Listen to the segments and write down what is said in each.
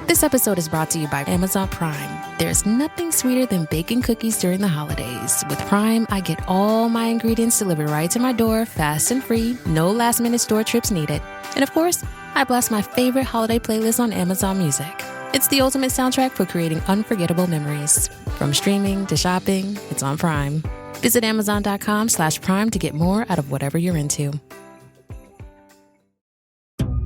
This episode is brought to you by Amazon Prime. There's nothing sweeter than baking cookies during the holidays. With Prime, I get all my ingredients delivered right to my door, fast and free, no last-minute store trips needed. And of course, I blast my favorite holiday playlist on Amazon Music. It's the ultimate soundtrack for creating unforgettable memories. From streaming to shopping, it's on Prime. Visit Amazon.com/Prime to get more out of whatever you're into.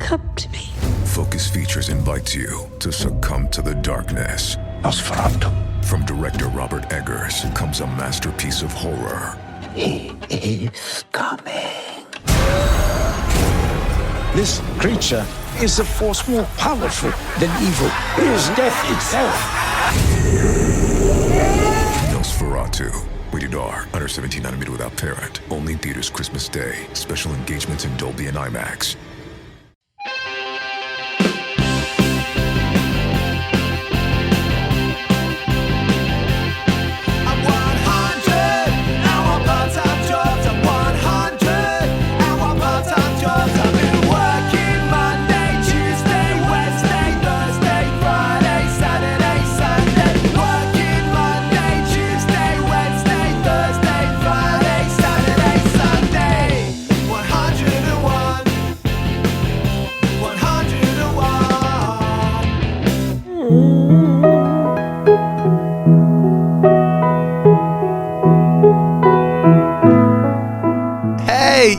Come to me. Focus Features invites you to succumb to the darkness. Nosferatu. From director Robert Eggers comes a masterpiece of horror. He is coming. This creature is a force more powerful than evil. It is death itself. Nosferatu. Rated R. Under 17nm without parent. Only in theaters Christmas Day. Special engagements in Dolby and IMAX.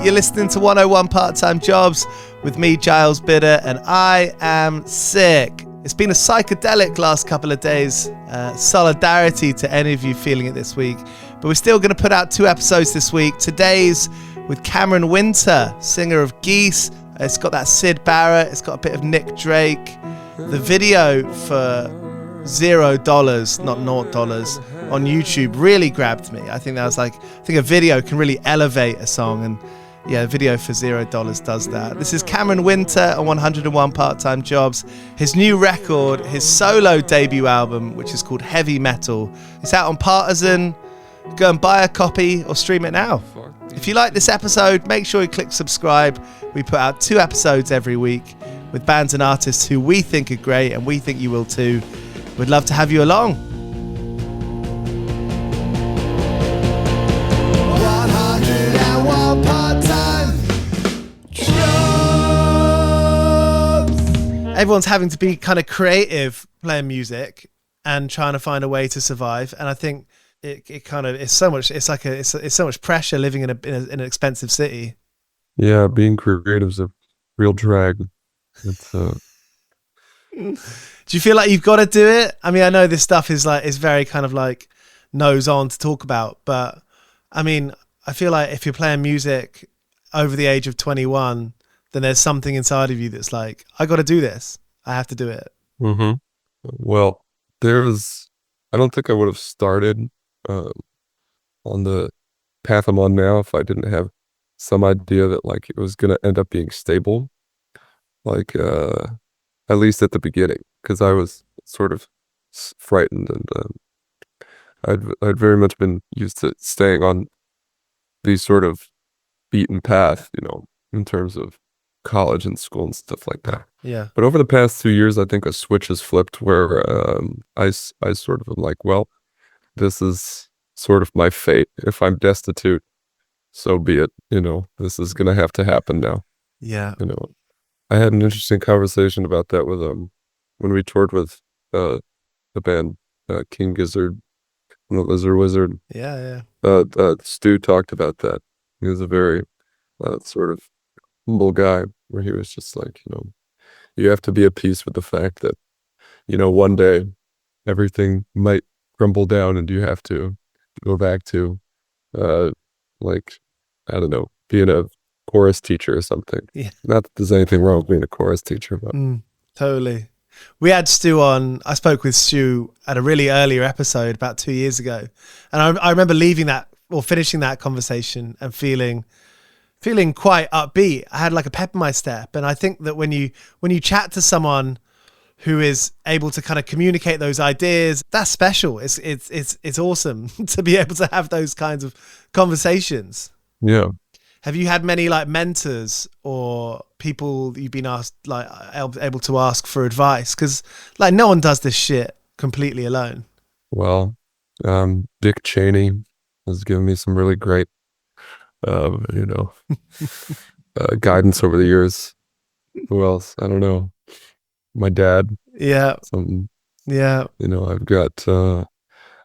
You're listening to 101 Part-Time Jobs with me, Giles Bidder, and I am sick. It's been a psychedelic last couple of days. Solidarity to any of you feeling it this week. But we're still going to put out 2 episodes this week. Today's with Cameron Winter, singer of Geese. It's got that Syd Barrett. It's got a bit of Nick Drake. The video for $0, not $0, on YouTube really grabbed me. I think a video can really elevate a song, and yeah, a video for $0 does that. This is Cameron Winter on 101 Part-Time Jobs. His new record, his solo debut album, which is called Heavy Metal. It's out on Partisan. Go and buy a copy or stream it now. If you like this episode, make sure you click subscribe. We put out 2 episodes every week with bands and artists who we think are great, and we think you will too. We'd love to have you along. Everyone's having to be kind of creative playing music and trying to find a way to survive, and I think it's so much pressure living in an expensive city. Yeah, being creative is a real drag. It's Do you feel like you've got to do it? I mean, I know this stuff is very kind of like nose on to talk about, but I mean, I feel like if you're playing music over the age of 21, then there's something inside of you that's like, I got to do this. I have to do it. Mm-hmm. Well, I don't think I would have started on the path I'm on now if I didn't have some idea that like it was going to end up being stable. Like, at least at the beginning, because I was sort of frightened, and I'd very much been used to staying on these sort of beaten path, in terms of college and school and stuff like that. Yeah. But over the past 2 years, I think a switch has flipped where I sort of am like, well, this is sort of my fate. If I'm destitute, so be it. This is gonna have to happen now. Yeah. I had an interesting conversation about that with when we toured with the band King Gizzard and the Lizard Wizard. Yeah. Stu talked about that. He was a very sort of humble guy, where he was just like, you have to be at peace with the fact that, one day everything might crumble down and you have to go back to, like, I don't know, being a chorus teacher or something. Yeah. Not that there's anything wrong with being a chorus teacher, but totally. We had Stu on. I spoke with Stu at a really earlier episode about 2 years ago, and I remember finishing that conversation and feeling quite upbeat. I had like a pep in my step, and I think that when you chat to someone who is able to kind of communicate those ideas, that's special. It's awesome to be able to have those kinds of conversations. Yeah. have you had many like mentors or people you've been asked, like able to ask for advice? Because like no one does this shit completely alone. Well, Dick Cheney has given me some really great, you know, guidance over the years. Who else? I don't know. My dad. Yeah. Something. Yeah. You know,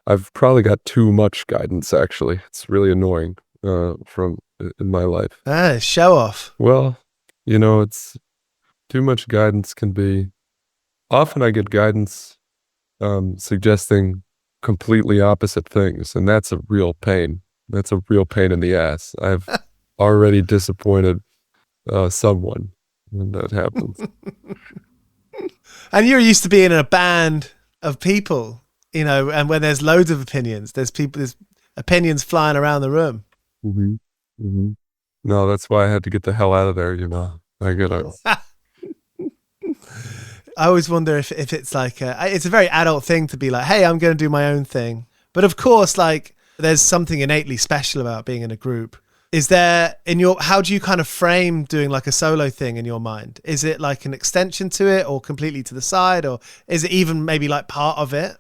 I've probably got too much guidance, actually. It's really annoying from in my life. Show off. Well, you know, it's too much guidance can be. Often I get guidance suggesting completely opposite things, and that's a real pain. That's a real pain in the ass. I've already disappointed someone when that happens. And you're used to being in a band of people, you know, and when there's loads of opinions, there's opinions flying around the room. Mm-hmm. Mm-hmm. No, that's why I had to get the hell out of there, you know. I always wonder if it's like, it's a very adult thing to be like, hey, I'm going to do my own thing. But of course, like, there's something innately special about being in a group. Is there how do you kind of frame doing like a solo thing in your mind? Is it like an extension to it or completely to the side, or is it even maybe like part of it?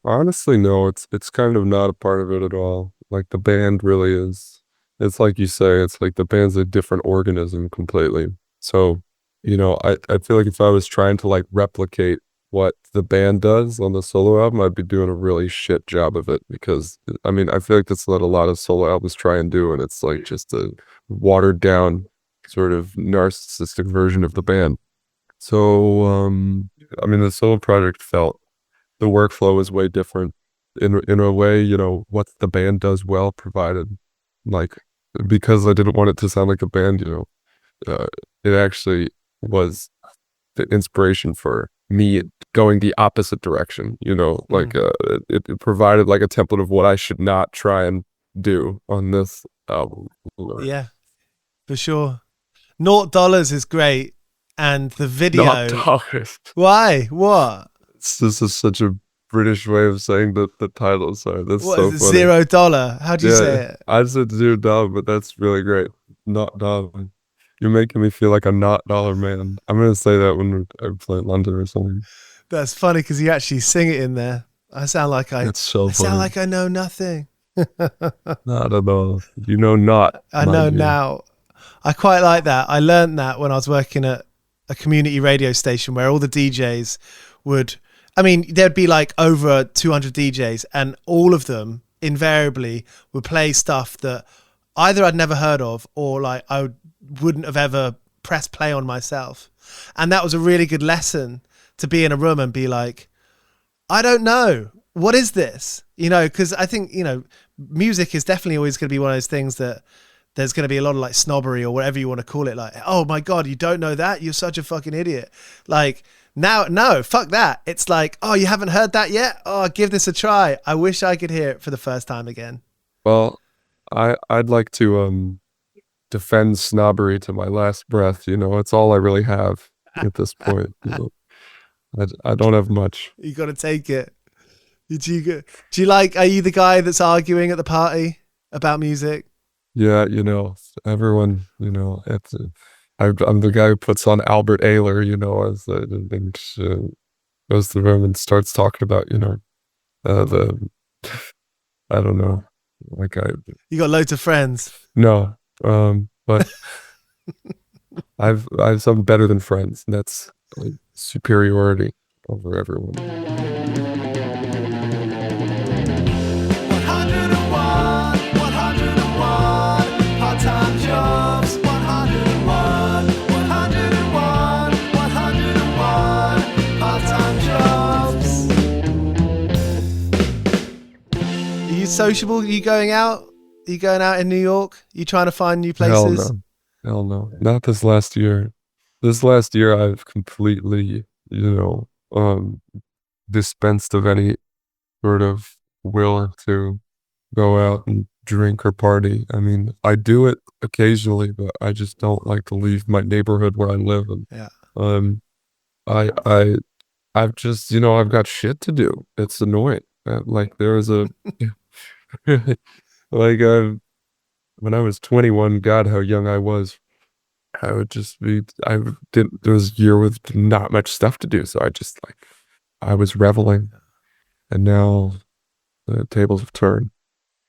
Honestly, no, it's kind of not a part of it at all. Like the band really is, it's like you say, it's like the band's a different organism completely. So, you know, I feel like if I was trying to like replicate what the band does on the solo album, I'd be doing a really shit job of it, because I mean, I feel like that's what a lot of solo albums try and do, and it's like just a watered down sort of narcissistic version of the band. So I mean, the solo project felt the workflow was way different in a way, you know, what the band does well provided, like, because I didn't want it to sound like a band, you know, it actually was the inspiration for me going the opposite direction, you know, like it provided like a template of what I should not try and do on this album. Yeah, for sure. $0 is great, and the video. $0. Why? What? This is such a British way of saying the title. Sorry, that's what, so is it funny. $0? How do you say it? I said $0, but that's really great. Not dollar. You're making me feel like a not dollar man. I'm gonna say that when I play London or something. That's funny because you actually sing it in there. I sound like That's so funny. sound like I know nothing. Not at all. You know not. I know now. I quite like that. I learned that when I was working at a community radio station where all the DJs would, I mean, there'd be like over 200 DJs, and all of them invariably would play stuff that either I'd never heard of or like I wouldn't have ever pressed play on myself. And that was a really good lesson to be in a room and be like, I don't know. What is this? You know, because I think, you know, music is definitely always going to be one of those things that there's going to be a lot of like snobbery or whatever you want to call it. Like, oh my God, you don't know that? You're such a fucking idiot. Like, now, no, fuck that. It's like, oh, you haven't heard that yet? Oh, give this a try. I wish I could hear it for the first time again. Well, I'd like to defend snobbery to my last breath. You know, it's all I really have at this point. You know, I don't have much. You got to take it. Do you like, are you the guy that's arguing at the party about music? Yeah, you know, everyone, you know, I'm the guy who puts on Albert Ayler, you know, and goes to the room and starts talking about, you know, I don't know, like you got loads of friends. No, but I've some better than friends, and that's like superiority over everyone. 101 part-time jobs. 101 part-time jobs. Are you sociable? Are you going out? Are you going out in New York? Are you trying to find new places? Hell no. Not this last year. This last year I've completely, you know, dispensed of any sort of will to go out and drink or party. I mean, I do it occasionally, but I just don't like to leave my neighborhood where I live. And, yeah. I've just, you know, I've got shit to do. It's annoying. Like there is a, like when I was 21, God, how young I was. I would just be, I didn't, there was a year with not much stuff to do. So I just like, I was reveling. And now the tables have turned.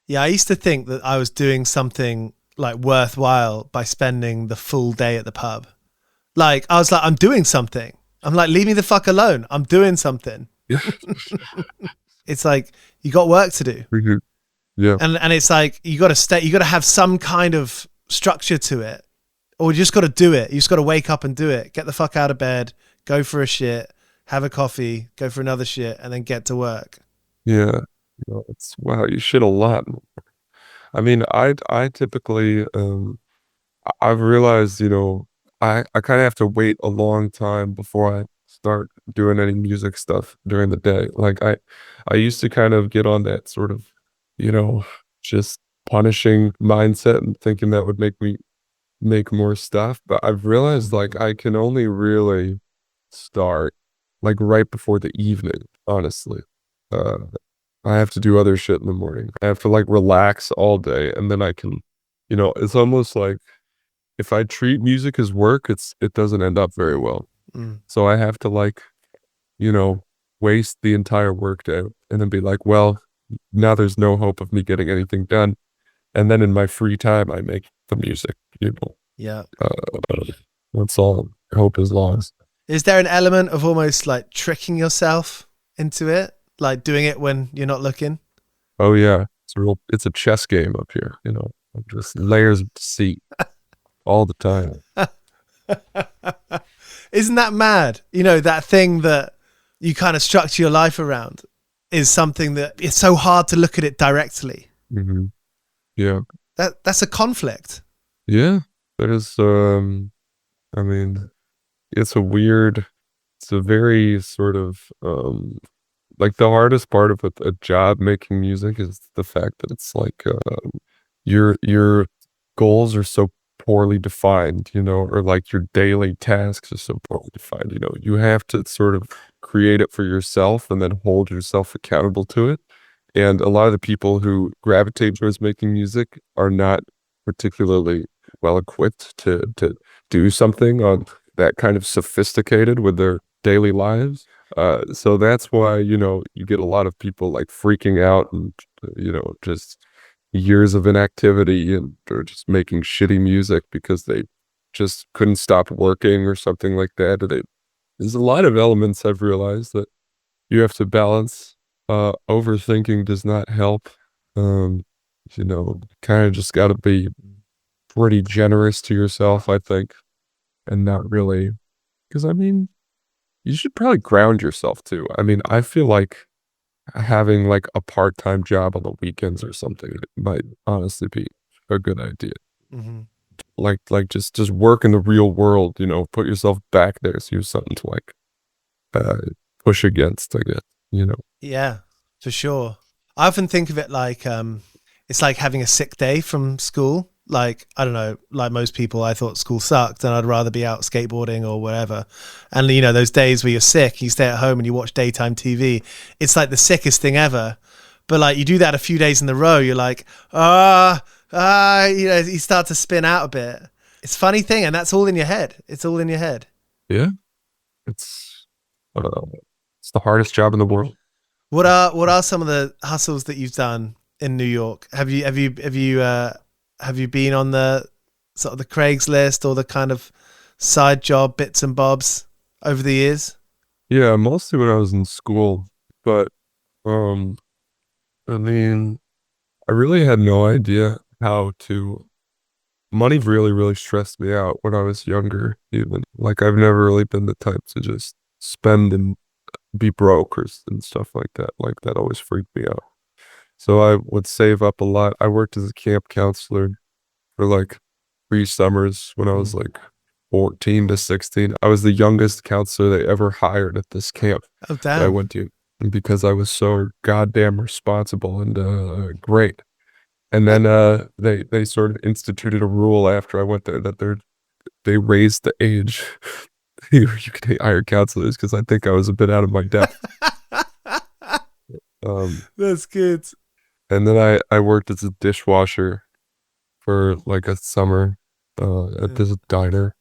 Yeah, I used to think that I was doing something like worthwhile by spending the full day at the pub. Like, I was like, I'm doing something. I'm like, leave me the fuck alone. I'm doing something. Yeah. It's like, you got work to do. Mhm. Yeah. And it's like, you got to have some kind of structure to it, or you just got to do it. You just got to wake up and do it. Get the fuck out of bed, go for a shit, have a coffee, go for another shit, and then get to work. Yeah. It's, wow, you shit a lot. I mean, I typically, I've realized, I kind of have to wait a long time before I start doing any music stuff during the day. Like I used to kind of get on that sort of, just punishing mindset and thinking that would make me make more stuff. But I've realized like I can only really start like right before the evening, honestly. Uh, I have to do other shit in the morning. I have to like relax all day and then I can, it's almost like if I treat music as work, it doesn't end up very well. So I have to like, waste the entire workday and then be like, well, now there's no hope of me getting anything done. And then in my free time, I make the music, Yeah. That's all hope is lost. Is there an element of almost like tricking yourself into it? Like doing it when you're not looking? Oh yeah. It's a chess game up here, just layers of deceit all the time. Isn't that mad? That thing that you kind of structure your life around is something that it's so hard to look at it directly. Mm-hmm. Yeah. That's a conflict. Yeah. There's, I mean, it's a very sort of, like the hardest part of a job making music is the fact that it's like, your goals are so poorly defined, or like your daily tasks are so poorly defined, you have to sort of create it for yourself and then hold yourself accountable to it. And a lot of the people who gravitate towards making music are not particularly well equipped to do something on that kind of sophisticated with their daily lives. So that's why, you get a lot of people like freaking out and, just years of inactivity and they're just making shitty music because they just couldn't stop working or something like that. There's a lot of elements I've realized that you have to balance. Overthinking does not help. Kind of just got to be pretty generous to yourself, I think, and not really, because I mean, you should probably ground yourself too. I mean, I feel like having like a part-time job on the weekends or something might honestly be a good idea. Mm-hmm. Like just work in the real world, put yourself back there so you have something to like push against, I guess, Yeah, for sure. I often think of it like it's like having a sick day from school. Like, I don't know, like most people, I thought school sucked and I'd rather be out skateboarding or whatever. And, those days where you're sick, you stay at home and you watch daytime TV, it's like the sickest thing ever. But like you do that a few days in a row, you're like, you start to spin out a bit. It's a funny thing. And that's all in your head. It's all in your head. Yeah. It's the hardest job in the world. What are some of the hustles that you've done in New York? Have you been on the sort of the Craigslist or the kind of side job bits and bobs over the years? Yeah, mostly when I was in school, but I mean, I really had no idea how to. Money really, really stressed me out when I was younger. Even like I've never really been the type to just spend and be broke and stuff like that. Like that always freaked me out. So I would save up a lot. I worked as a camp counselor for like 3 summers when I was like 14 to 16. I was the youngest counselor they ever hired at this camp that I went to because I was so goddamn responsible and great. And then they sort of instituted a rule after I went there that they raised the age you can hire counselors because I think I was a bit out of my depth. That's good. And then I worked as a dishwasher for like a summer at this diner.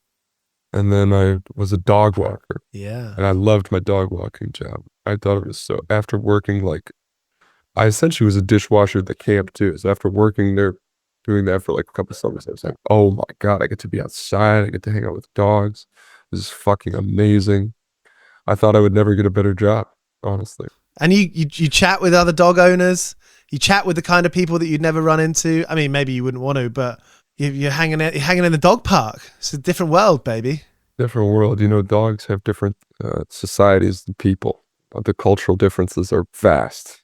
And then I was a dog walker. Yeah. And I loved my dog walking job. I thought it was so, after working like, I essentially was a dishwasher at the camp too. So after working there, doing that for like a couple of summers, I was like, oh my God, I get to be outside. I get to hang out with dogs. This is fucking amazing. I thought I would never get a better job, honestly. And you chat with other dog owners. You chat with the kind of people that you'd never run into. I mean, maybe you wouldn't want to, but you're hanging in the dog park. It's a different world, baby. Different world. You know, dogs have different societies than people. The cultural differences are vast.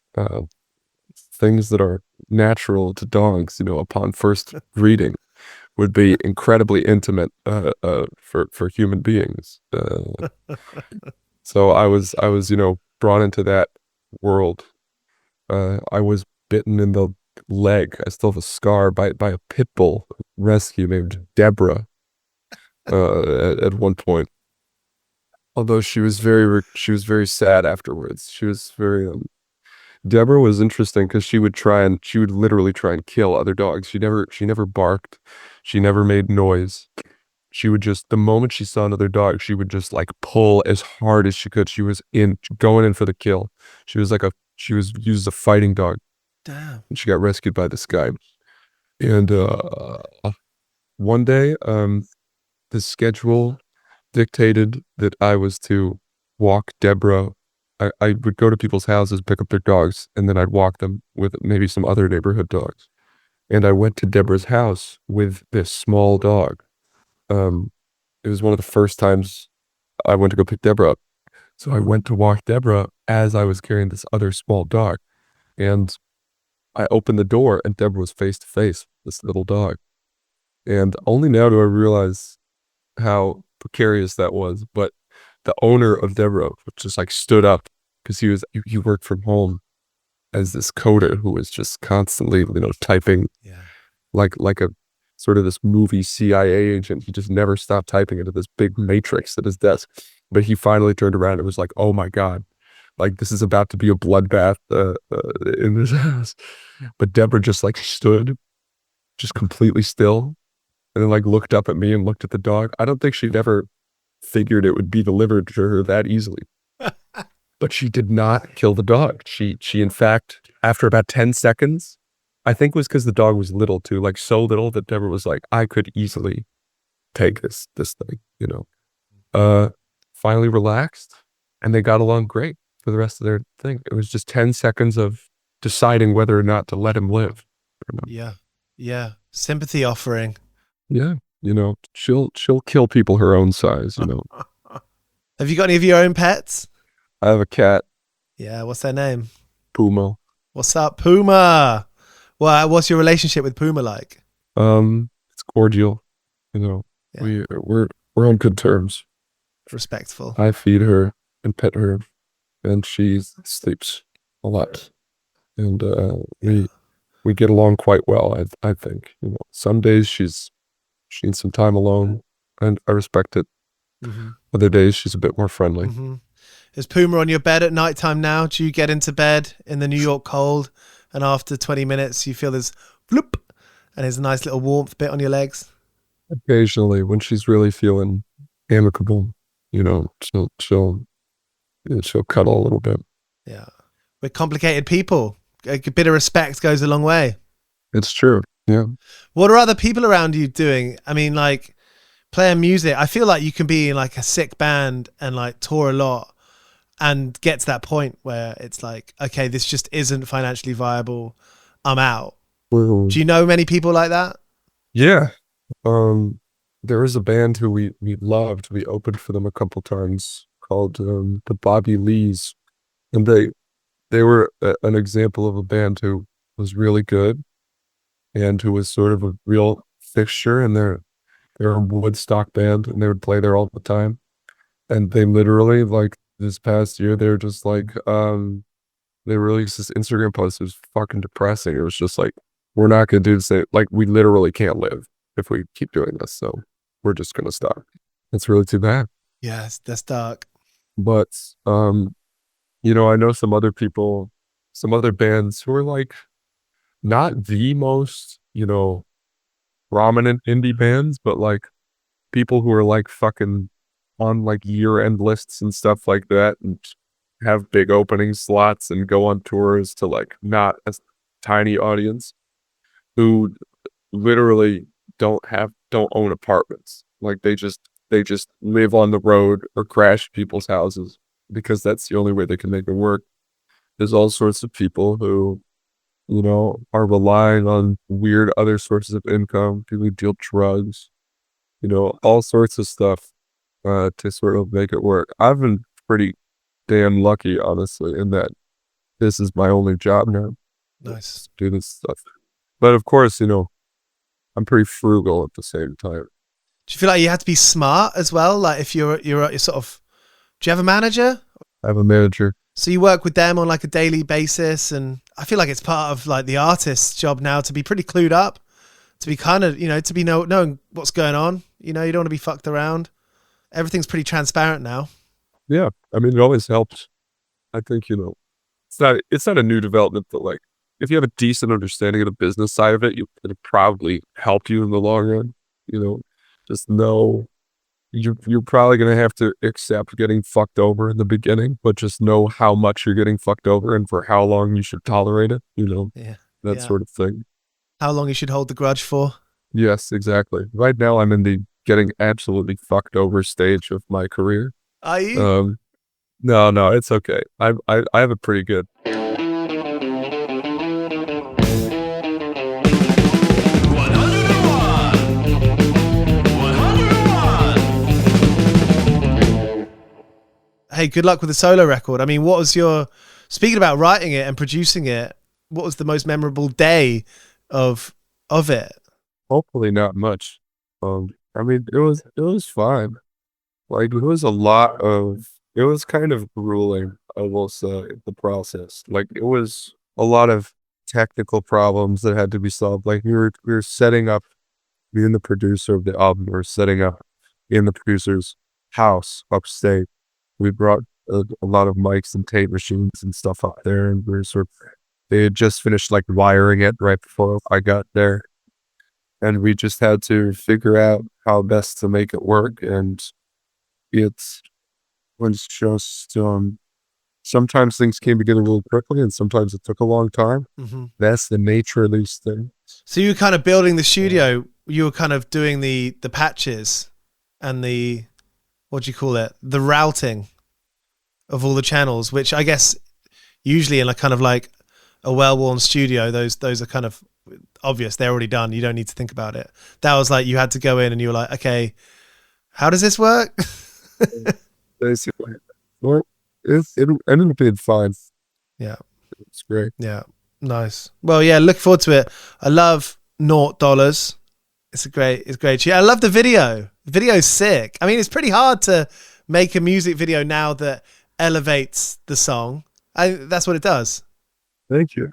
Things that are natural to dogs, you know, upon first reading, would be incredibly intimate for human beings. So I was, you know, brought into that world. I was bitten in the leg. I still have a scar by a pit bull rescue named Deborah at one point. Although she was very sad afterwards. She was very Deborah was interesting because she would literally try and kill other dogs. She never barked. She never made noise. She would just, the moment she saw another dog, she would just like pull as hard as she could. She was going in for the kill. She was used as a fighting dog. Damn. And she got rescued by this guy. And one day, the schedule dictated that I was to walk Deborah. I would go to people's houses, pick up their dogs, and then I'd walk them with maybe some other neighborhood dogs. And I went to Deborah's house with this small dog. It was one of the first times I went to go pick Deborah up. So I went to walk Deborah as I was carrying this other small dog. And I opened the door and Deborah was face to face with this little dog. And only now do I realize how precarious that was. But the owner of Deborah just like stood up because he worked from home as this coder who was just constantly, you know, typing like a sort of this movie CIA agent. He just never stopped typing into this big matrix at his desk. But he finally turned around and was like, oh my God, like this is about to be a bloodbath in this house. But Deborah just like stood just completely still and then like looked up at me and looked at the dog. I don't think she'd ever figured it would be delivered to her that easily. But she did not kill the dog. She in fact, after about 10 seconds, I think it was because the dog was little too, like so little that Deborah was like, I could easily take this thing, you know. Finally relaxed, and they got along great for the rest of their thing. It was just 10 seconds of deciding whether or not to let him live. Yeah. Sympathy offering. Yeah. You know, she'll kill people her own size, you know. Have you got any of your own pets? I have a cat. Yeah, what's their name? Puma. What's up, Puma? Well, what's your relationship with Puma like? It's cordial. You know, we're on good terms. Respectful. I feed her and pet her, and she sleeps a lot, and we get along quite well. I think, you know, some days she needs some time alone, and I respect it. Mm-hmm. Other days she's a bit more friendly. Mm-hmm. Is Puma on your bed at nighttime now? Do you get into bed in the New York cold, and after 20 minutes you feel this floop, and there's a nice little warmth bit on your legs? Occasionally, when she's really feeling amicable, you know, she'll cuddle a little bit. Yeah, we're complicated people. A bit of respect goes a long way. It's true. Yeah. What are other people around you doing? I mean, like playing music. I feel like you can be in like a sick band and like tour a lot and get to that point where it's like, okay, this just isn't financially viable. I'm out. Do you know many people like that? Yeah. There was a band who we loved. We opened for them a couple times called the Bobby Lees, and they were an example of a band who was really good and who was sort of a real fixture. And they're a Woodstock band, and they would play there all the time. And they literally, like this past year, they were just like, they released this Instagram post. It was fucking depressing. It was just like, we're not gonna do the same. Like, we literally can't live if we keep doing this. So we're just gonna stop. It's really too bad. Yes, that's dark. But you know, I know some other people, some other bands who are like not the most, you know, prominent indie bands, but like people who are like fucking on like year-end lists and stuff like that, and have big opening slots and go on tours to like not a tiny audience, who literally don't own apartments. Like they just live on the road or crash people's houses because that's the only way they can make it work. There's all sorts of people who, are relying on weird other sources of income. People who deal drugs, all sorts of stuff to sort of make it work. I've been pretty damn lucky, honestly, in that this is my only job now. Nice. Do this stuff. But of course, I'm pretty frugal at the same time. Do you feel like you have to be smart as well? Like if you're sort of, do you have a manager? I have a manager. So you work with them on like a daily basis, and I feel like it's part of like the artist's job now to be pretty clued up, to be kind of, to be knowing what's going on. You don't want to be fucked around. Everything's pretty transparent now. Yeah. I mean, it always helps. I think, it's not a new development, but like if you have a decent understanding of the business side of it, it'll probably help you in the long run. Just know you're probably going to have to accept getting fucked over in the beginning, but just know how much you're getting fucked over and for how long you should tolerate it, that sort of thing. How long you should hold the grudge for. Yes, exactly. Right now I'm in the getting absolutely fucked over stage of my career. Are you? No, it's okay. I have it pretty good. Hey, good luck with the solo record. I mean, speaking about writing it and producing it, what was the most memorable day of it? Hopefully not much. I mean, it was fine. Like, it was kind of grueling, I will say, the process. Like, it was a lot of technical problems that had to be solved. Like, we were setting up, me and the producer of the album were setting up in the producer's house upstate. We brought a lot of mics and tape machines and stuff up there, and they had just finished like wiring it right before I got there. And we just had to figure out how best to make it work. And it was just, sometimes things came together really quickly and sometimes it took a long time. Mm-hmm. That's the nature of these things. So you were kind of building the studio, you were kind of doing the patches and the, what do you call it? The routing of all the channels, which I guess usually in a kind of like a well-worn studio, those are kind of obvious. They're already done. You don't need to think about it. That was like, you had to go in and you were like, okay, how does this work? Basically. Well, it ended up being fine. Yeah. It's great. Yeah. Nice. Well, yeah, look forward to it. I love $0. It's great. I love the video. The video's sick. I mean, it's pretty hard to make a music video now that elevates the song. That's what it does. Thank you.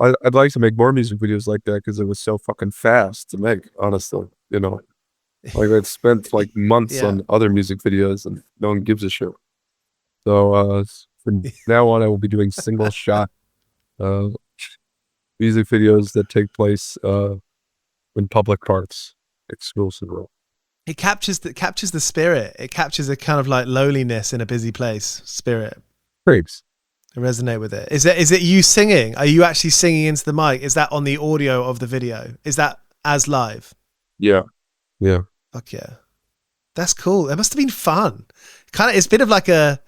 I'd like to make more music videos like that because it was so fucking fast to make, honestly. Like I'd spent like months on other music videos and no one gives a shit. So from now on, I will be doing single shot music videos that take place in public parks exclusively. It captures the spirit. It captures a kind of like lowliness in a busy place spirit. Crepes. I resonate with it. Is it you singing? Are you actually singing into the mic? Is that on the audio of the video? Is that as live? Yeah. Fuck yeah. That's cool. It must have been fun. It's kind of like a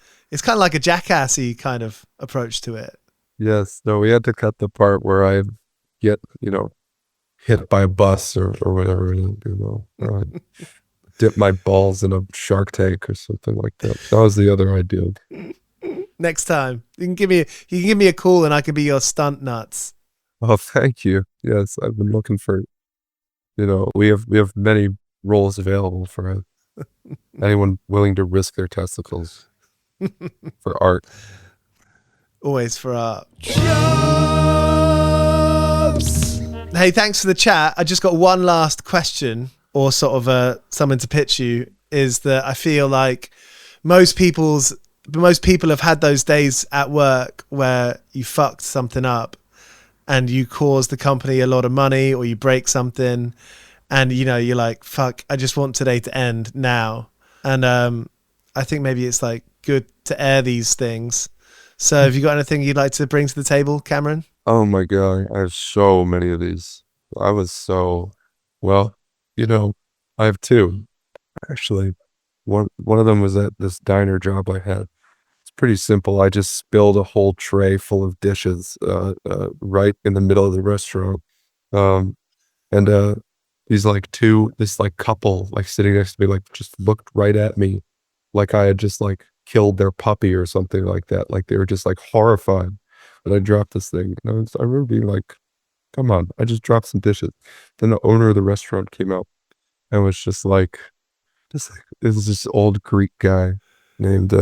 jackassy kind of approach to it. Yes. No, we had to cut the part where I get, hit by a bus or whatever, or I dip my balls in a shark tank or something like that. That was the other idea. Next time you can give me a call and I can be your stunt nuts. Oh, thank you. Yes, I've been looking for. We have many roles available for anyone willing to risk their testicles for art. Always for art. Hey, thanks for the chat. I just got one last question, or sort of something to pitch you. Is that I feel like most people have had those days at work where you fucked something up and you cause the company a lot of money or you break something and you're like, fuck, I just want today to end now. And I think maybe it's like good to air these things. So have you got anything you'd like to bring to the table, Cameron? Oh my God, I have so many of these. I have two, actually. One of them was at this diner job I had. It's pretty simple. I just spilled a whole tray full of dishes right in the middle of the restaurant. And this couple sitting next to me just looked right at me like I had just killed their puppy or something like that. Like they were just horrified that I dropped this thing. And I remember being like, come on, I just dropped some dishes. Then the owner of the restaurant came out and was just this old Greek guy named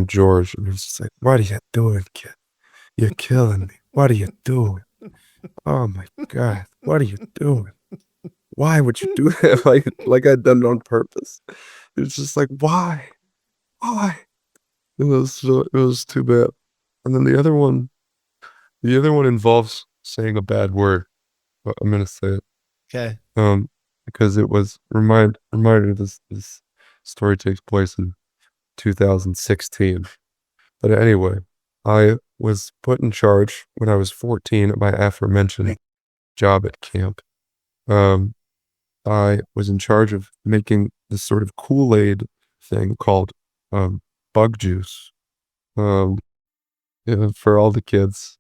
George. And he was just like, what are you doing, kid? You're killing me. What are you doing? Oh my God, what are you doing? Why would you do that? Like I'd done it on purpose. It was just like, why? It was too bad. And then the other one involves saying a bad word, but I'm gonna say it. Okay. Because it was reminded this story takes place in 2016. But anyway, I was put in charge when I was 14 at my aforementioned job at camp. I was in charge of making this sort of Kool-Aid thing called bug juice for all the kids.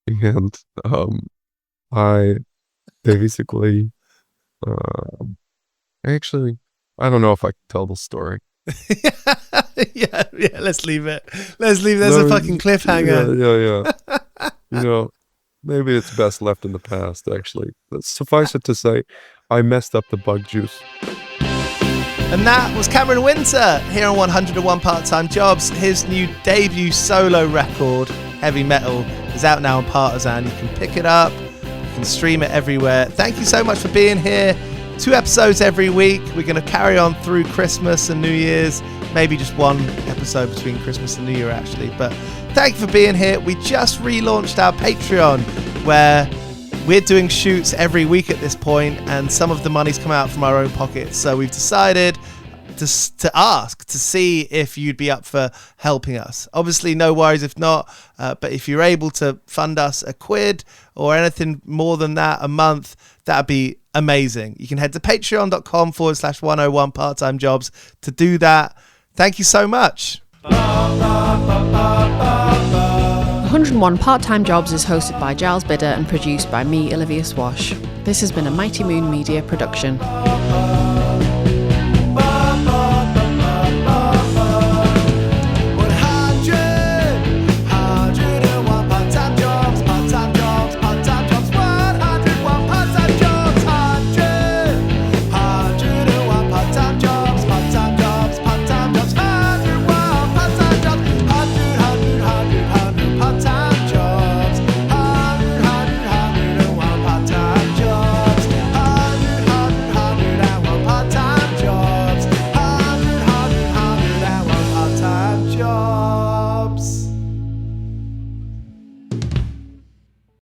And I basically actually, I don't know if I can tell the story. yeah, let's leave it. There's a fucking cliffhanger. Yeah. Maybe it's best left in the past, actually. But suffice it to say, I messed up the bug juice. And that was Cameron Winter here on 101 Part-Time Jobs. His new debut solo record, Heavy Metal, is out now on Partisan. You can pick it up. You can stream it everywhere. Thank you so much for being here. 2 episodes every week. We're going to carry on through Christmas and New Year's. Maybe just one episode between Christmas and New Year, actually. But thank you for being here. We just relaunched our Patreon, where we're doing shoots every week at this point, and some of the money's come out from our own pockets. So we've decided to ask to see if you'd be up for helping us. Obviously, no worries if not, but if you're able to fund us £1 or anything more than that a month, that'd be amazing. You can head to patreon.com/101 part-time jobs to do that. Thank you so much. 101 Part-Time Jobs is hosted by Giles Bidder and produced by me, Olivia Swash. This has been a Mighty Moon Media production.